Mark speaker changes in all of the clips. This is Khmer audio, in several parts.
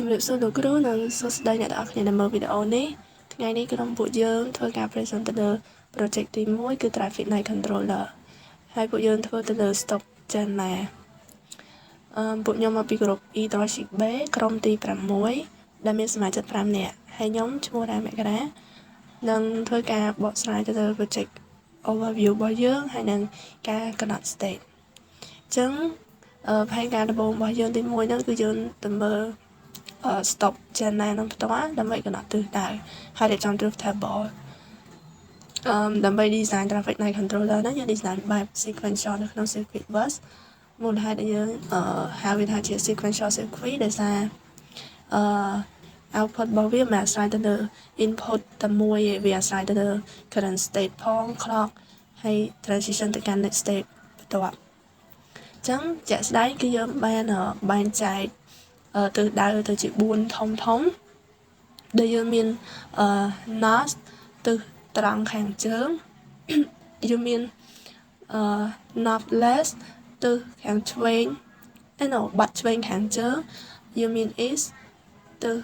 Speaker 1: ជំរាបសួរលោកគ្រូនិងសួស្តីអ្នកទាំងអស់គ្នាដែលមើលវីដេអូនេះថ្ងៃនេះក្រុមពួកយើងធ្វើការ present ទៅលើ project ទី1គឺ traffic light controller ហើយពួកយើងធ្វើទៅលើ stop Jana ពួកខ្ញុំមកពីក្រុម E-Droshik-B ក្រុមទី6ដែលមានសមាជិក5នាក់ហើយខ្ញុំឈ្មោះរ៉ាមករានឹងធ្វើការបកស្រាយទៅលើ project overview របស់យើងហើយនឹងការកំណត់ state អញ្ចឹងផែនការដំបូងរបស់យើងទី1ហ្នឹងគឺយើងទៅមើលstop Jana នឹងផ្ទាល់ដើម្បីកំណត់ទិសដៅហើយរៀបចំ truth table ដើម្បី design traffic light controller ហ្នឹងយើង design បែប sequential នៅក្នុង circuit bus មូលហេតុដែលយើងហៅវាថាជា sequential circuit ដោយសារoutput របស់វាមិនអាស្រ័យទៅលើ input តែមួយទេវាអាស្រ័យទៅលើ current state ផង clock ហើយ transition ទៅកាន់ next state បន្ទាប់អញ្ចឹងជាក់ស្ដែងគឺយើងបានបែងចែកទិសដៅទៅជា4ធំដែលយើងមានnorth ទិសត្រង់ខាងជើងយើងមានnorthwest ទិសខាងឆ្វេងបាត់ឆ្វេងខាងជើងយើងមាន east ទិស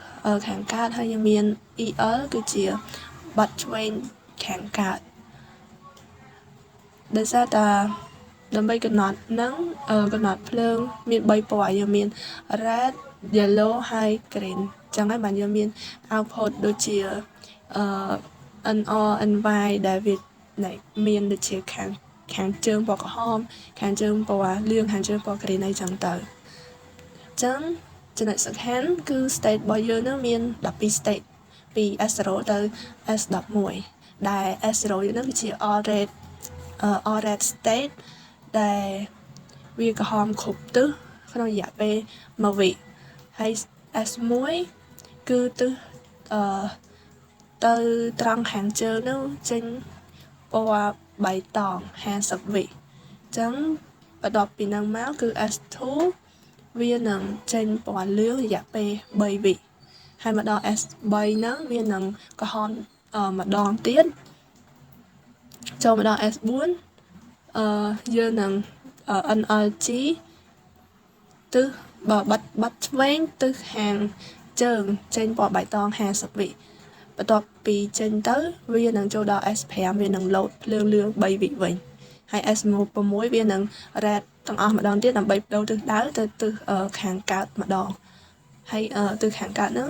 Speaker 1: ខាងកើតហើយយើងមាន EL គឺជាបាត់ឆ្វេងខាងកើតដោយសារតែដើម្បីកំណត់នឹងកំណត់ភ្លើងមាន3ពណ៌យើងមាន red yellow ហើយ green ចឹងហើយបានយើងមាន output ដូចជាNR NY ដែលវាមានដូចជាខាងជើងពណ៌ក្រហមខាងជើងពណ៌លឿងខាងជើងពណ៌ green អីចឹងទៅអញ្ចឹងចំណុចសំខាន់គឺ state របស់យើងនឹងមាន12 state ពី S0 ទៅ S11 ដែល S0 យើងនឹងវាជា all red state ដែលវាក្រហមគ្រប់ទិសក្នុងរយៈពេល1វិហើយ S1 គឺទិសទៅត្រង់ខាងជើងនោះចេញពណ៌បៃតង50វិអញ្ចឹងបន្ទាប់ពីនឹងមកគឺ S2 វានឹងចេញពណ៌លឿងរយៈពេល3វិហើយមកដល់ S3 ហ្នឹងវានឹងក្រហមម្ដងទៀតចូលមកដល់ S4 យើងនឹង NLG ទិសបាត់ឆ្វេងទិសខាងជើងចេញពណ៌បៃតង50វិបន្ទាប់ពីចេញទៅវានឹងចូលដល់ S5 វានឹង load ភ្លើងលឿង3វិវិញហើយ S6 វានឹង red ទាំងអស់ម្ដងទៀតដើម្បីបដូរទិសដៅទៅទិសខាងកើតម្ដងហើយទិសខាងកើតហ្នឹង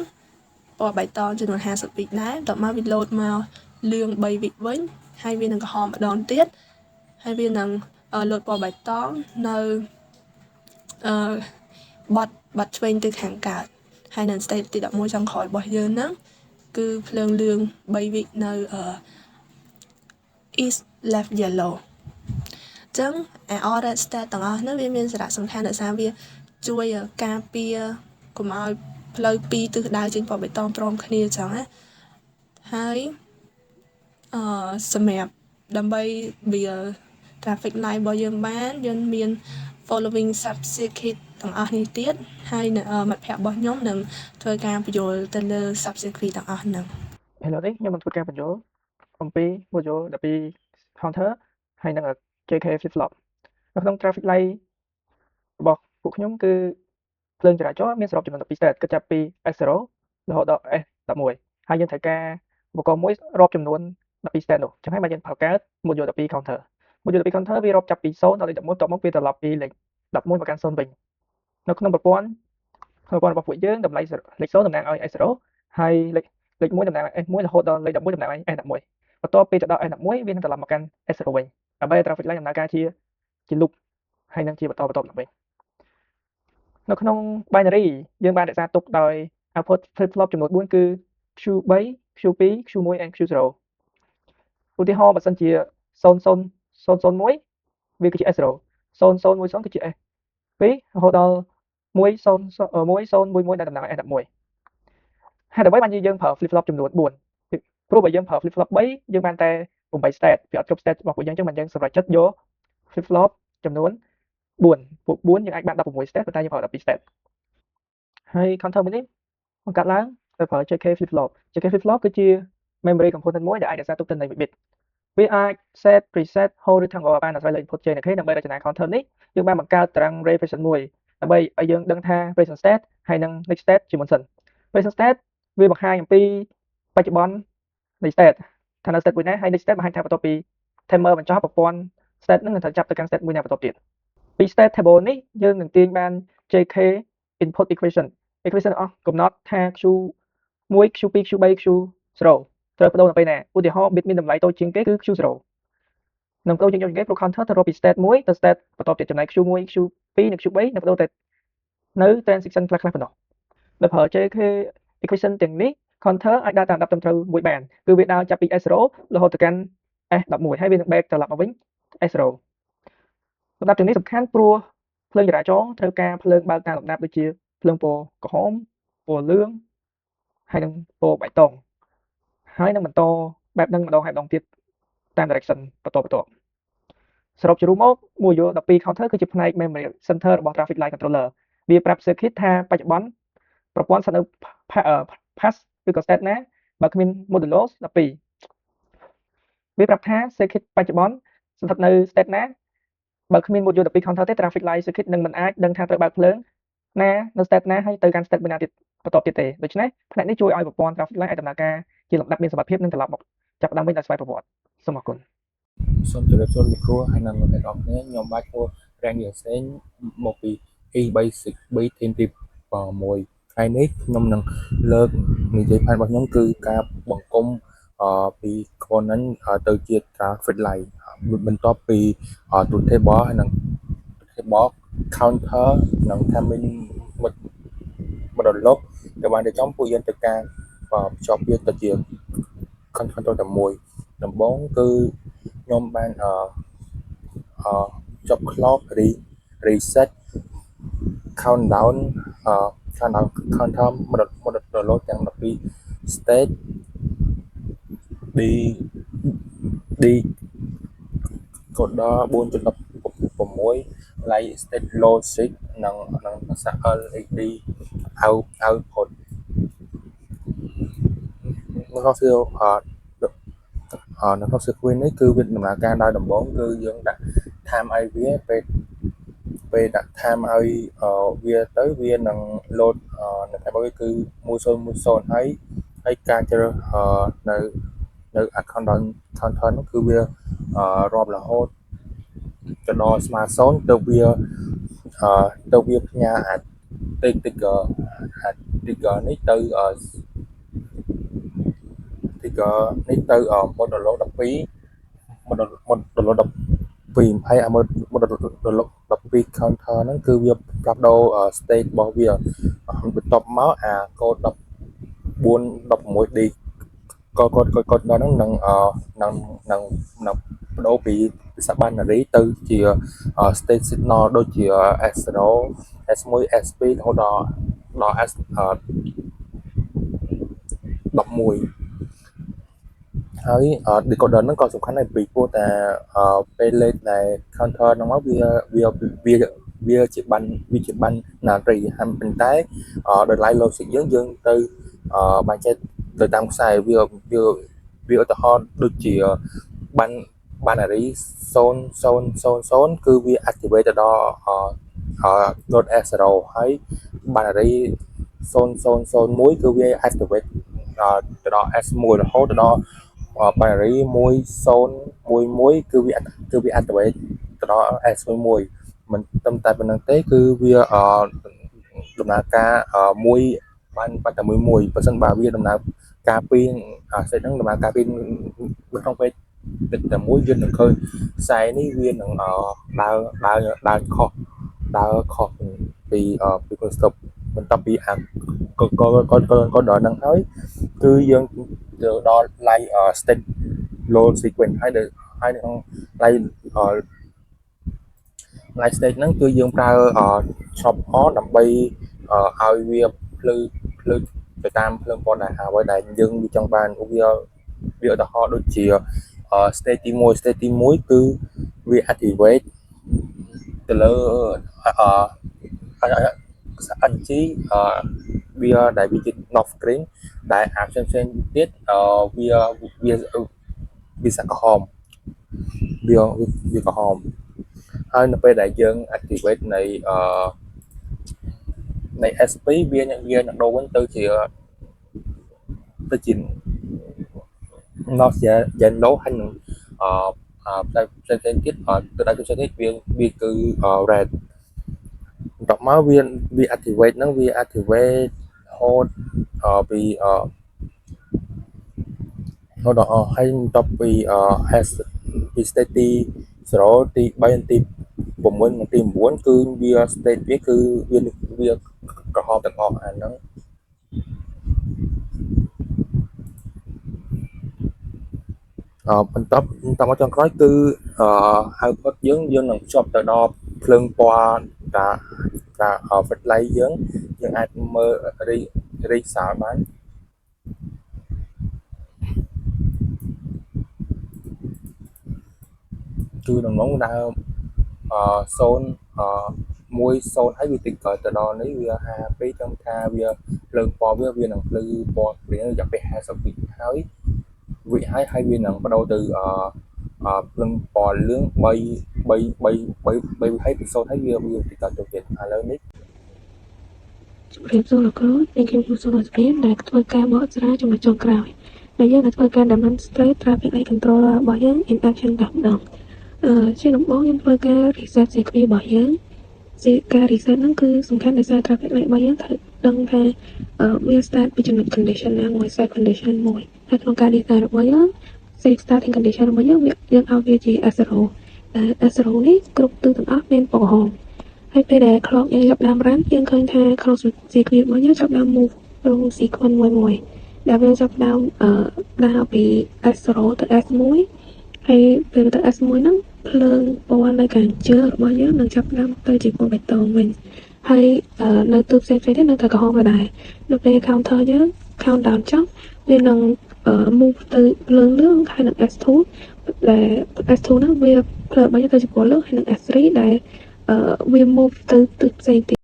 Speaker 1: ពណ៌បៃតងចំនួន50វិដែរបន្ទាប់មកវា load មកលឿង3វិវិញហើយវានឹងក្រហមម្ដងទៀតហើយវានឹងload ពណ៌បៃតងនៅបាត់ឆ្វេងទៅខាងកើតហើយនៅ state ទី11ចុងក្រោយរបស់យើងហ្នឹងគឺភ្លើងលឿង3វិនៅeast left yellow អញ្ចឹង all red state ទាំងអស់ហ្នឹងវាមានសារៈសំខាន់ដោយសារវាជួយការពារកុំឲ្យផ្លូវពីរទិសដៅចេញពណ៌បៃតងព្រមគ្នាអញ្ចឹងណាហើយសម្រាប់ដើម្បីវា traffic light របស់យើងបានយើងមាន following sub circuit ទាំងអស់នេះទៀតហើយមិត្តភ័ក្តិរបស់ខ្ញុំនឹងធ្វើការបញ្យល់ទៅលើ sub circuit ទាំងអស់ហ្នឹង
Speaker 2: ឥឡូវនេះខ្ញុំនឹងធ្វើការបញ្យល់អំពី module 12 counter ហើយនិង JK flip flop នៅក្នុង traffic light របស់ពួកខ្ញុំគឺភ្លើងចរាចរណ៍មានសរុបចំនួន12 state គិតចាប់ពី S0 រហូតដល់ S11 ហើយយើងត្រូវការឧបករណ៍មួយរាប់ចំនួន12 state នោះអញ្ចឹងហើយបានយើងបង្កើត module 12 counter module 12 counter វារាប់ចាប់ពី0ដល់លេខ11បន្ទាប់មកវាត្រឡប់ពីលេខ11មកកាន់0វិញនៅក្នុងប្រព័ន្ធរបស់ពួកយើងតម្លៃលេខ0តំណាងឲ្យ S0 ហើយលេខ1តំណាងឲ្យ S1 រហូតដល់លេខ11តំណាងឲ្យ S11 បន្ទាប់ពីទៅដល់ S11 វានឹងត្រឡប់មកកាន់ S0 វិញដើម្បី traffic light ដំណើរការជា loop ហើយនឹងជាបន្តឡើងវិញនៅក្នុង binary យើងបានរក្សាទុកដោយ output flip flop ចំនួន4គឺ Q3 Q2 Q1 and Q0 ឧទាហរណ៍បើសិនជា0001វាគឺជា S0 0010គឺជា S2 រហូតដល់1011ដែលតំណាងឲ្យ S11 ហេតុអ្វីបានយើងប្រើ flip flop ចំនួន4ព្រោះបើយើងប្រើ flip flop 3យើងបានតែ8 state វាអត់គ្រប់ state របស់ពួកយើងអញ្ចឹងបានយើងសម្រេចចិត្តយក flip flop ចំនួន4ពួក4យើងអាចបាន16 state ប៉ុន្តែយើងប្រើ12 state ហើយ counter មួយនេះបង្កើតឡើងដោយប្រើ JK flip flop JK flip flop គឺជា memory component មួយដែលអាចរក្សាទុកទិន្នន័យ bit វាអាច set preset hold ឬ toggle បានអាស្រ័យលើ input chain ដើម្បីរចនា counter នេះយើងបានបង្កើតតារាង represent មួយដើម្បីឲ្យយើងដឹងថា present state ហើយនិង next state ជាមុនសិន Present state វាបង្ហាញអំពីបច្ចុប្បន្ននៃ state ថានៅ state មួយណាហើយ next state បង្ហាញថាបន្ទាប់ពី timer បញ្ចប់ប្រព័ន្ធ state ហ្នឹងនឹងត្រូវចាប់ទៅកាន់ state មួយណាបន្តទៀតពី state table នេះយើងនឹងទាញបាន JK input equation អស់កំណត់ថា Q1 Q2 Q3 Q0 ត្រូវបដូរទៅពេលណាឧទាហរណ៍ bit មានតម្លៃតូចជាងគេគឺ Q0 នឹងបដូរជាងគេព្រោះ counter ទៅរកពី state 1ទៅ state បន្តទៀតចំណែក Q1 Q2 និង Q3 នឹងបដូរទៅនៅ transition ខ្លះៗប៉ុណ្ណោះដោយប្រើ JK equation ទាំងនេះ counter អាចដើរតាមលំដាប់ត្រឹមត្រូវមួយបានគឺវាដើរចាប់ពី S0 រហូតទៅកាន់ S11 ហើយវានឹង back ត្រឡប់មកវិញ S0 លំដាប់ទាំងនេះសំខាន់ព្រោះភ្លើងចរាចរណ៍ត្រូវការភ្លើងបើកតាមលំដាប់ដូចជាភ្លើងពណ៌ក្រហមពណ៌លឿងហើយនិងពណ៌បៃតងហើយនឹងបន្តបែបហ្នឹងម្ដងហើយម្ដងទៀតតាម direction បន្តសរុបជារួមមក Module 12 counter គឺជាផ្នែក memory center របស់ traffic light controller វាប្រាប់ circuit ថាបច្ចុប្បន្នប្រព័ន្ធស្ថិតនៅ pass ឬក៏ state ណាបើគ្មាន modulo 12វាប្រាប់ថា circuit បច្ចុប្បន្នស្ថិតនៅ state ណាបើគ្មាន module 12 counter ទេ traffic light circuit នឹងមិនអាចដឹងថាត្រូវបើកភ្លើងណានៅ state ណាហើយទៅកាន់ state មួយណាទៀតបន្តទៀតទេដូច្នេះផ្នែកនេះជួយឲ្យប្រព័ន្ធ traffic light អាចដំណើរការជាលំដាប់មានសមត្ថភាពនិងត្រឡប់មកចាប់ផ្ដើមវិញដោយស្វ័យប្រវត្តិសូមអរគុណ
Speaker 3: សូមជម្រាបសួរលោកគ្រូហើយនិងអ្នកនរគ្នាខ្ញុំបាទឈ្មោះរាំងយងសេងមកពី E363 team ទី6ថ្ងៃនេះខ្ញុំនឹងលើកនិយាយផែនរបស់ខ្ញុំគឺការបង្គុំពី component ទៅជា traffic light បន្ទាប់ពី truth table ហើយនិង table counter និង timing មកដល់លុបទៅបានទៅចំពួកយើងទៅការភ្ជាប់វាទៅជា control តែមួយដំបូងគឺខ្ញុំបានចុច clock reset countdown counter មកដល់លោទាំង12 stage D កូដ 4.16 like state logic និងសាក LED output នៅក្នុង screen នេះគឺវាដំណើរការដោយដំបូងគឺយើងដាក់ time ឲ្យវាពេលដាក់ time ឲ្យវាទៅវានឹង load នៅតែបើគឺ1010ហើយការជ្រើសនៅ account counter នោះគឺវារាប់រហូតទៅដល់ស្មើ0ទៅវាផ្ញើអា trigger នេះទៅ modulo 12ហើយអា modulo 12 counter ហ្នឹងគឺវាផ្លាស់ប្ដូរ state របស់វាបន្ទាប់មកអា code 1416D កូដហ្នឹងនឹងបដូរពីភាសា binary ទៅជា state signal ដូចជា S0 S1 S2 រហូតដល់ S11 ហើយ decoder ហ្នឹងក៏សំខាន់ដែរពីព្រោះតែពេលលេខដែល counter ហ្នឹងមកវាជាបានណារីហើយប៉ុន្តែដោយឡែក logic យើងទៅបែងចែកទៅតាមខ្សែវាឧទាហរណ៍ដូចជា binary 000គឺវា activate ទៅដល់ node S0 ហើយ binary 0001គឺវា activate ទៅដល់ S1 រហូតដល់ binary 1011គឺវា activate ទៅដល់ S11 មិនត្រឹមតែប៉ុណ្្នឹងទេគឺវាដំណើរការមួយបានតែមួយបើសិនបើវាដំណើរការពីសេតហ្នឹងដំណើរការពីនៅក្នុងពេលតែមួយយើងនឹងឃើញខ្សែនេះវានឹងដើរខុសពីstop បន្ទាប់ពីក៏ដល់ហ្នឹងហើយគឺយើងទៅដល់ light state load sequence ហើយក្នុង light state ហ្នឹងគឺយើងប្រើ stop on ដើម្បីឲ្យវាភ្លឺទៅតាមភ្លើងពណ៌ដែលអ្វីដែលយើងចង់បានវាឧទាហរណ៍ដូចជា state ទី1គឺវា activate ទៅលើNG វាដែលវាជា off screen ដែលអាផ្សេងទៀតវាសាក់ក្រហមវាក្រហមហើយនៅពេលដែលយើង activate នៃ SP វានឹងដូរវិញទៅជា ទៅជា nó sẽ dành lỗ hayនឹងផ្សេងទៀតទៅដល់ផ្សេងទៀតវាគឺ red បន្ទាប់មកវា activate ហ្នឹងវា activate hold ពី hold ហើយបន្ទាប់ពី has ពី state ទី0ទី3និងទី6និងទី9គឺវា state វាគឺវាក្រហមទាំងអស់អាហ្នឹងបន្ទាប់មកចុងក្រោយគឺ output យើងនឹងភ្ជាប់ទៅដល់ភ្លើងពណ៌តា flash light យើងអាចមើលរីសាលបានគឺដំណងដើម010ហើយវាតិចក្រោយទៅដល់នេះវា52ត្រឹមថាវាភ្លើងពណ៌វានឹងភ្លឺពណ៌ព្រាងរយៈពេល50វិហើយវានឹងបដូរទៅភ្លើងពណ៌លឿង3ហើយពី0ហើយវាតិចក្រោយទៅទៀតឥឡូវនេះ
Speaker 1: ជំរាបសួរលោកគ្រូខ្ញុំគឺជាគ្រូសុភ័ក្រដែលធ្វើការបកស្រាយចំណុចចុងក្រោយដែលយើងនឹងធ្វើការ demonstrate traffic light controller របស់យើង in action តែម្ដងជាដំបូងយើងធ្វើការ reset CQ របស់យើងការ reset ហ្នឹងគឺសំខាន់ដោយសារ traffic light របស់យើងត្រូវដឹងថាវា start ពីចំណុច condition ណាមួយ set condition មួយហើយក្នុងការ design របស់យើង set starting condition របស់យើងយើងឲ្យវាជា S0 S0 នេះគ្រប់ទិសទាំងអស់មានពណ៌ក្រហមហើយពេលដែល clock យើងចាប់ដើម run យើងឃើញថា clock sequence របស់យើងចាប់ដើម move ទៅ sequence មួយដែលវាចាប់ដើមដើរពី S0 ទៅ S1 ហើយពេលទៅ S1 ហ្នឹងភ្លើងពណ៌នៅខាងជើងរបស់យើងនឹងចាប់ដើមទៅជាពណ៌បៃតងវិញហើយនៅទូផ្សេងៗទៀតនៅតែក្រហមដែរនៅពេល counter យើង count down ចប់វានឹង move ទៅភ្លើងលឿងហើយនឹង S2 ដែល S2 ហ្នឹងវាភ្លើងរបស់យើងទៅជាពណ៌លឿងហើយនឹង S3 ដែលវា move ទៅទូផ្សេងទៀត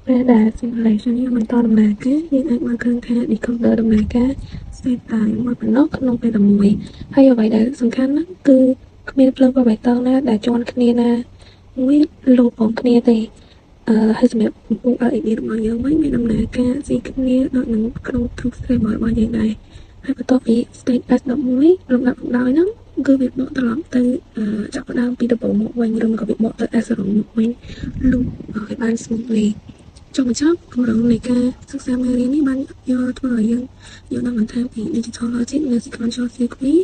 Speaker 1: ពេលដែល simulation យើងបន្តដំណើរការយើងអាចមើលឃើញថា decoder ដំណើរការ set តែមួយប៉ុណ្ណោះក្នុងពេលតែមួយហើយអ្វីដែលសំខាន់ណាស់គឺគ្មានភ្លើងពណ៌បៃតងណាដែលជាន់គ្នាណាមួយលោផងគ្នាទេហើយសម្រាប់ពង LED របស់យើងវិញមានដំណើរការស៊ីគ្នាដូចនឹងក្នុង truth table របស់យើងដែរហើយបន្ទាប់ពី state S11 លំដាប់លំដោយហ្នឹងគឺវាបកត្រឡប់ទៅចាប់ផ្ដើមពីដំបូងមកវិញឬក៏វាបកទៅ S0 មកវិញលុបឲ្យបាន smoothly ចុងបញ្ចប់គម្រោងនៃការសិក្សាមេរៀននេះបានយកធ្វើឲ្យយើងយល់ដឹងបន្ថែមពី digital logic និង sequential circuit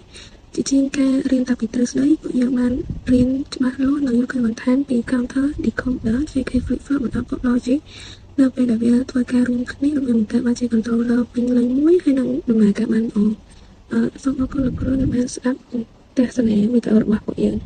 Speaker 1: ជាជាងការរៀនតាពីទ្រឹស្ដីពួកយើងបានរៀនច្បាស់លាស់និងយល់ឃើញបន្ថែមពី counter decoder JK flip flop បន្ត pop logic នៅពេលដែលវាធ្វើការរួមគ្នារវាងបង្កើតបានជា controller ពេញលេញមួយហើយនឹងដំណើរការបានល្អសូមអរគុណលោកគ្រូដែលបានស្ដាប់ទស្សនាវីដេអូរបស់ពួកយើង